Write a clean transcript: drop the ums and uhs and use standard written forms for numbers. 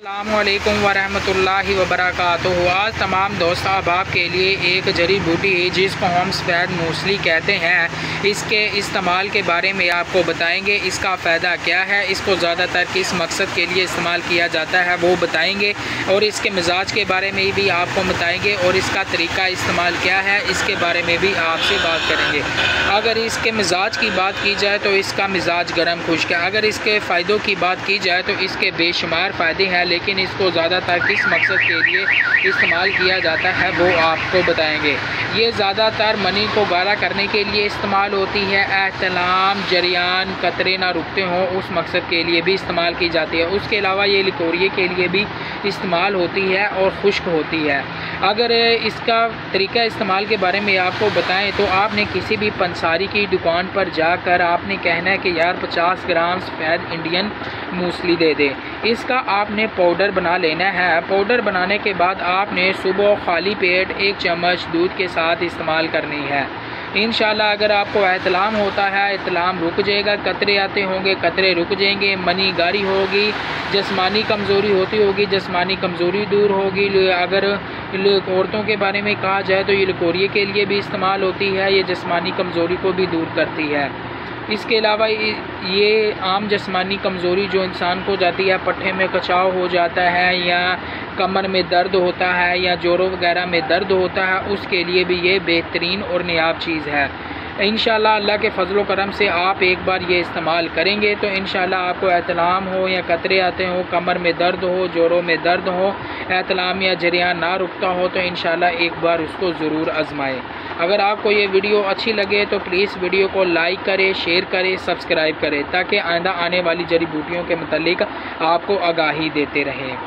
अस्सलामुअलैकुम वरहमतुल्लाहि वबरकातुहू। आज तमाम दोस्त अहबाब के लिए एक जड़ी बूटी है जिसको हम सफ़ेद मूसली कहते हैं। इसके इस्तेमाल के बारे में आपको बताएंगे। इसका फ़ायदा क्या है, इसको ज़्यादातर किस मकसद के लिए इस्तेमाल किया जाता है वो बताएंगे, और इसके मिजाज के बारे में भी आपको बताएंगे, और इसका तरीका इस्तेमाल क्या है इसके बारे में भी आपसे बात करेंगे। अगर इसके मिजाज की बात की जाए तो इसका मिजाज गर्म खुश्क है। अगर इसके फ़ायदों की बात की जाए तो इसके बेशुमार फ़ायदे हैं, लेकिन इसको ज़्यादातर किस मकसद के लिए इस्तेमाल किया जाता है वो आपको बताएंगे। ये ज़्यादातर मनी को गाढ़ा करने के लिए इस्तेमाल होती है। एहतलाम, जरियान, कतरे ना रुकते हों उस मकसद के लिए भी इस्तेमाल की जाती है। उसके अलावा ये लिकोरिए के लिए भी इस्तेमाल होती है और खुश्क होती है। अगर इसका तरीका इस्तेमाल के बारे में आपको बताएं तो आपने किसी भी पंसारी की दुकान पर जाकर आपने कहना है कि यार 50 ग्राम सफ़ेद इंडियन मूसली दे दे। इसका आपने पाउडर बना लेना है। पाउडर बनाने के बाद आपने सुबह खाली पेट 1 चम्मच दूध के साथ इस्तेमाल करनी है। इंशाल्लाह अगर आपको एहतलाम होता है, एहतलाम रुक जाएगा, कतरे आते होंगे, कतरे रुक जाएंगे, मनी गारी होगी, जिस्मानी कमज़ोरी होती होगी, जिस्मानी कमज़ोरी दूर होगी। अगर औरतों के बारे में कहा जाए तो ये लिकोरिए के लिए भी इस्तेमाल होती है, ये जिस्मानी कमज़ोरी को भी दूर करती है। इसके अलावा ये आम जिस्मानी कमज़ोरी जो इंसान को जाती है, पट्ठे में कचाव हो जाता है या कमर में दर्द होता है या जोड़ों वगैरह में दर्द होता है, उसके लिए भी ये बेहतरीन और नायाब चीज़ है। इंशाल्लाह अल्लाह के फजलो करम से आप एक बार ये इस्तेमाल करेंगे तो इंशाल्लाह आपको एहतलाम हो या कतरे आते हो, कमर में दर्द हो, जोड़ों में दर्द हो, एहतलाम या जरियान ना रुकता हो तो इंशाल्लाह एक बार उसको ज़रूर आजमाएं। अगर आपको ये वीडियो अच्छी लगे तो प्लीज़ वीडियो को लाइक करें, शेयर करें, सब्सक्राइब करें, ताकि आइंदा आने वाली जड़ी बूटियों के मतलब आपको आगाही देते रहें।